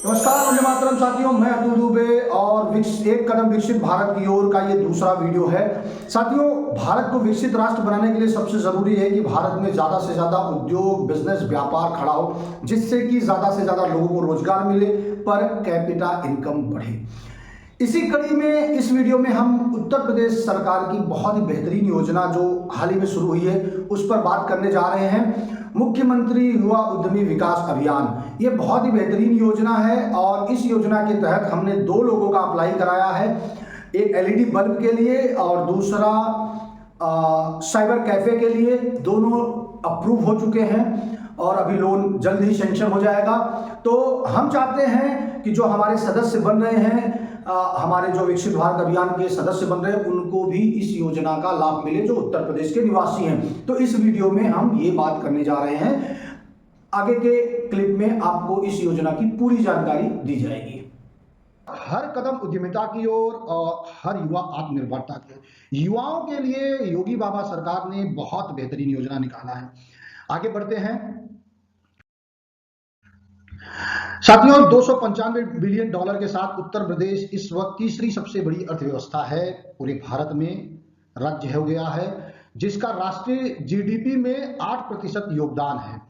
नमस्कार, वंदे मातरम साथियों। मैं अतुल दुबे और एक कदम विकसित भारत की ओर का ये दूसरा वीडियो है। साथियों, भारत को विकसित राष्ट्र बनाने के लिए सबसे जरूरी है कि भारत में ज्यादा से ज्यादा उद्योग, बिजनेस, व्यापार खड़ा हो, जिससे कि ज्यादा से ज्यादा लोगों को रोजगार मिले, पर कैपिटा इनकम बढ़े। इसी कड़ी में इस वीडियो में हम उत्तर प्रदेश सरकार की बहुत ही बेहतरीन योजना जो हाल ही में शुरू हुई है उस पर बात करने जा रहे हैं। मुख्यमंत्री युवा उद्यमी विकास अभियान, ये बहुत ही बेहतरीन योजना है और इस योजना के तहत हमने 2 लोगों का अप्लाई कराया है, एक एलईडी बल्ब के लिए और दूसरा साइबर कैफे के लिए। दोनों अप्रूव हो चुके हैं और अभी लोन जल्द ही सैंक्शन हो जाएगा। तो हम चाहते हैं कि जो हमारे सदस्य बन रहे हैं, हमारे जो विकसित भारत अभियान के सदस्य बन रहे हैं, उनको भी इस योजना का लाभ मिले जो उत्तर प्रदेश के निवासी हैं। तो इस वीडियो में हम ये बात करने जा रहे हैं। आगे के क्लिप में आपको इस योजना की पूरी जानकारी दी जाएगी। हर कदम उद्यमिता की ओर और हर युवा आत्मनिर्भरता की ओर। युवाओं के लिए योगी बाबा सरकार ने बहुत बेहतरीन योजना निकाला है। आगे बढ़ते हैं साथियों। $295 बिलियन के साथ उत्तर प्रदेश इस वक्त तीसरी सबसे बड़ी अर्थव्यवस्था है पूरे भारत में। राज्य हो गया है जिसका राष्ट्रीय जीडीपी में 8% योगदान है।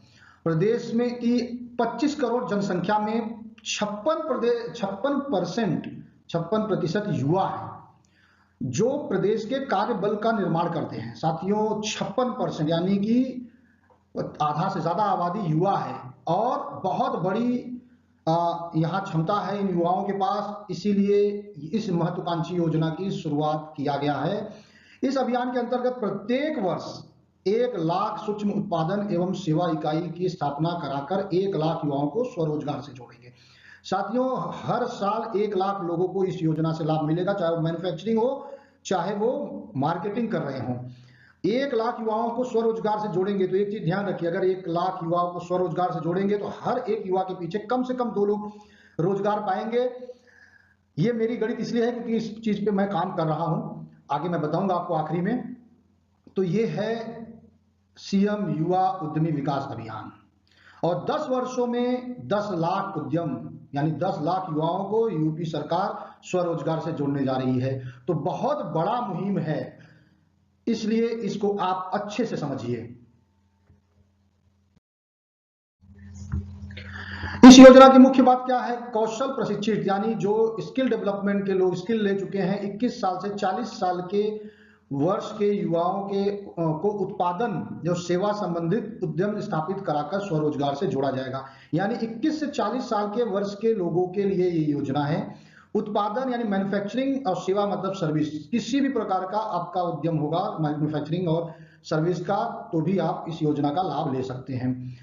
प्रदेश में की 25 करोड़ जनसंख्या में 56% युवा है जो प्रदेश के कार्य बल का निर्माण करते हैं। साथियों, 56% यानी कि आधा से ज्यादा आबादी युवा है और बहुत बड़ी यहाँ क्षमता है इन युवाओं के पास। इसीलिए इस महत्वाकांक्षी योजना की शुरुआत किया गया है। इस अभियान के अंतर्गत प्रत्येक वर्ष 1 लाख सूक्ष्म उत्पादन एवं सेवा इकाई की स्थापना कराकर 1 लाख युवाओं को स्वरोजगार से जोड़ेंगे। साथियों, हर साल 1 लाख लोगों को इस योजना से लाभ मिलेगा, चाहे वो मैन्युफैक्चरिंग हो, चाहे वो मार्केटिंग कर रहे हों। 1 लाख युवाओं को स्वरोजगार से जोड़ेंगे तो एक चीज ध्यान रखिए, अगर 1 लाख युवाओं को स्वरोजगार से जोड़ेंगे तो हर एक युवा के पीछे कम से कम 2 लोग रोजगार पाएंगे। ये मेरी गणित इसलिए है क्योंकि इस चीज पे मैं काम कर रहा हूं, आगे मैं बताऊंगा आपको आखिरी में। तो ये है सीएम युवा उद्यमी विकास अभियान और 10 वर्षों में 10 लाख उद्यम यानी 10 लाख युवाओं को यूपी सरकार स्वरोजगार से जोड़ने जा रही है। तो बहुत बड़ा मुहिम है, इसलिए इसको आप अच्छे से समझिए। इस योजना की मुख्य बात क्या है? कौशल प्रशिक्षित यानी जो स्किल डेवलपमेंट के लोग स्किल ले चुके हैं 21 साल से 40 साल के वर्ष के युवाओं के को उत्पादन जो सेवा संबंधित उद्यम स्थापित कराकर स्वरोजगार से जोड़ा जाएगा। यानी 21 से 40 साल के वर्ष के लोगों के लिए ये योजना है। उत्पादन यानी मैन्युफैक्चरिंग और सेवा मतलब सर्विस, किसी भी प्रकार का आपका उद्यम होगा मैन्युफैक्चरिंग और सर्विस का, तो भी आप इस योजना का लाभ ले सकते हैं।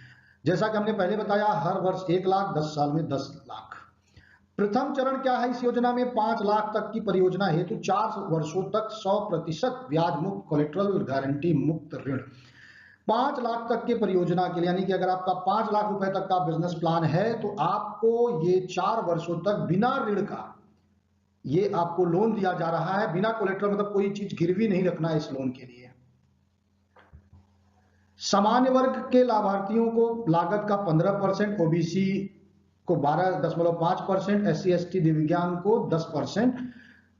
जैसा कि हमने पहले बताया, हर वर्ष 1 लाख, 10 साल में 10 लाख। प्रथम चरण क्या है इस योजना में? 5 लाख तक की परियोजना हेतु 4 वर्षों तक 100% ब्याज मुक्त कोलेटरल गारंटी मुक्त ऋण। 5 लाख तक के परियोजना के लिए, यानी कि अगर आपका 5 लाख रुपए तक का बिजनेस प्लान है तो आपको ये 4 वर्षों तक बिना ऋण का ये आपको लोन दिया जा रहा है। बिना कोलेटरल मतलब कोई चीज गिरवी नहीं रखना है इस लोन के लिए। सामान्य वर्ग के लाभार्थियों को लागत का 15%, ओबीसी को 12.5%, SC ST दिव्यांग को 10%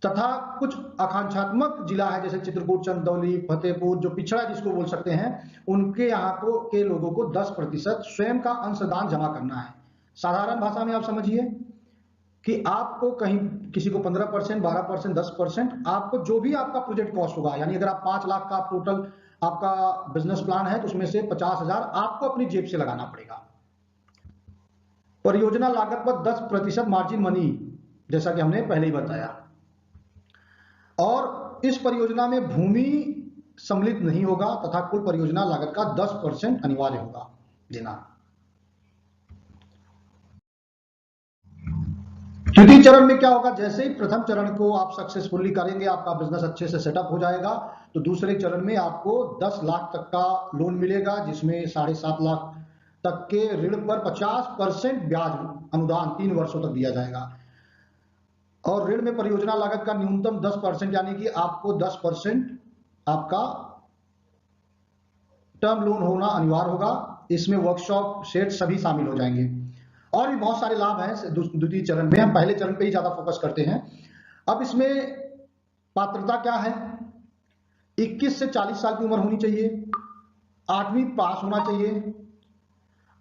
तथा कुछ आकांक्षात्मक जिला है जैसे चित्रकूट, चंदौली, फतेहपुर, जो पिछड़ा जिसको बोल सकते हैं, उनके यहाँ को के लोगों को 10% स्वयं का अंशदान जमा करना है। साधारण भाषा में आप समझिए कि आपको कहीं किसी को 15%, 12%, 10%, आपको जो भी आपका प्रोजेक्ट कॉस्ट होगा, यानी अगर आप 5 लाख का टोटल आपका बिजनेस प्लान है तो उसमें से 50,000 आपको अपनी जेब से लगाना पड़ेगा। परियोजना लागत पर 10% मार्जिन मनी, जैसा कि हमने पहले ही बताया। और इस परियोजना में भूमि सम्मिलित नहीं होगा तथा कुल परियोजना लागत का 10% अनिवार्य होगा देना। द्वितीय चरण में क्या होगा? जैसे ही प्रथम चरण को आप सक्सेसफुली करेंगे, आपका बिजनेस अच्छे से सेटअप हो जाएगा, तो दूसरे चरण में आपको 10 लाख तक का लोन मिलेगा, जिसमें 7.5 लाख तक के ऋण पर 50% ब्याज अनुदान 3 वर्षों तक दिया जाएगा। और ऋण में परियोजना लागत का न्यूनतम 10%, यानी कि आपको 10% आपका टर्म लोन होना अनिवार्य होगा। इसमें वर्कशॉप सेट सभी शामिल हो जाएंगे। और भी बहुत सारे लाभ हैं द्वितीय चरण में। हम पहले चरण पे ही ज्यादा फोकस करते हैं। अब इसमें पात्रता क्या है? 21 से 40 साल की उम्र होनी चाहिए, 8वीं पास होना चाहिए,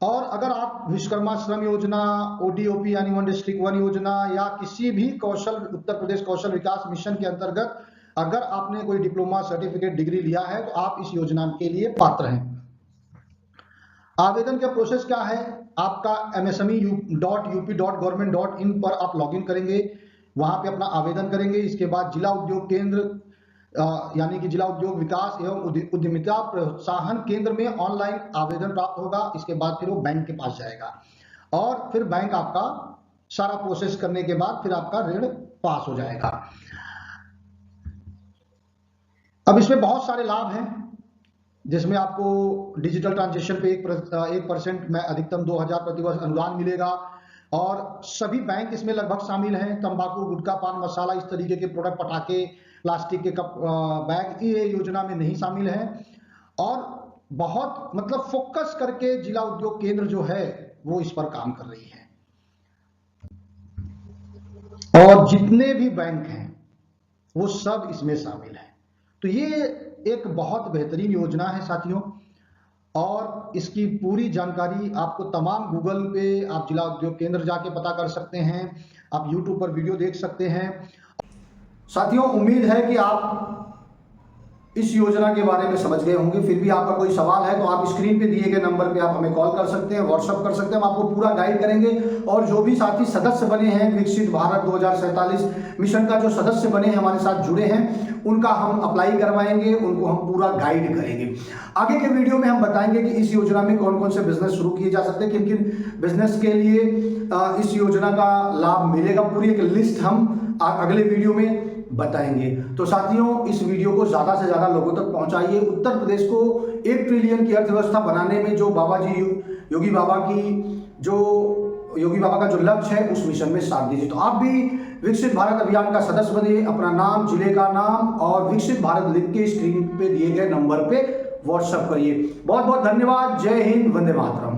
और अगर आप विश्वकर्मा श्रम योजना, ओडीओपी यानी वन डिस्ट्रिक्ट वन योजना, या किसी भी उत्तर प्रदेश कौशल विकास मिशन के अंतर्गत अगर आपने कोई डिप्लोमा, सर्टिफिकेट, डिग्री लिया है तो आप इस योजना के लिए पात्र हैं। आवेदन का प्रोसेस क्या है? आपका msme.up.government.in पर आप लॉगिन करेंगे, वहां पे अपना आवेदन करेंगे। इसके बाद जिला उद्योग केंद्र यानी कि जिला उद्योग विकास एवं उद्यमिता प्रोत्साहन केंद्र में ऑनलाइन आवेदन प्राप्त होगा। इसके बाद फिर वो बैंक के पास जाएगा और फिर बैंक आपका सारा प्रोसेस करने के बाद फिर आपका ऋण पास हो जाएगा। अब इसमें बहुत सारे लाभ हैं, जिसमें आपको डिजिटल ट्रांजेक्शन पे 1% में अधिकतम 2000 प्रतिवर्ष अनुदान मिलेगा, और सभी बैंक इसमें लगभग शामिल हैं। तंबाकू, गुटखा, पान मसाला, इस तरीके के प्रोडक्ट, पटाखे, प्लास्टिक के कप, बैग, ये योजना में नहीं शामिल हैं। और बहुत मतलब फोकस करके जिला उद्योग केंद्र जो है वो इस पर काम कर रही है, और जितने भी बैंक हैं वो सब इसमें शामिल हैं। तो ये एक बहुत बेहतरीन योजना है साथियों, और इसकी पूरी जानकारी आपको तमाम गूगल पे आप जिला उद्योग केंद्र जाके पता कर सकते हैं, आप यूट्यूब पर वीडियो देख सकते हैं। साथियों, उम्मीद है कि आप इस योजना के बारे में समझ गए होंगे। फिर भी आपका कोई सवाल है तो आप स्क्रीन पे दिए गए नंबर पे आप हमें कॉल कर सकते हैं, व्हाट्सअप कर सकते हैं, हम आपको पूरा गाइड करेंगे। और जो भी साथी सदस्य बने हैं विकसित भारत 2047 मिशन का, जो सदस्य बने हैं हमारे साथ जुड़े हैं, उनका हम अप्लाई करवाएंगे, उनको हम पूरा गाइड करेंगे। आगे के वीडियो में हम बताएंगे कि इस योजना में कौन कौन से बिजनेस शुरू किए जा सकते हैं, किन किन बिजनेस के लिए इस योजना का लाभ मिलेगा। पूरी एक लिस्ट हम अगले वीडियो में बताएंगे। तो साथियों, इस वीडियो को ज्यादा से ज्यादा लोगों तक पहुंचाइए। उत्तर प्रदेश को 1 ट्रिलियन की अर्थव्यवस्था बनाने में जो योगी बाबा का जो लक्ष्य है उस मिशन में साथ दीजिए। तो आप भी विकसित भारत अभियान का सदस्य बनिए, अपना नाम, जिले का नाम और विकसित भारत लिख के स्क्रीन पे दिए गए नंबर पे व्हाट्सएप करिए। बहुत बहुत धन्यवाद। जय हिंद, वंदे मातरम।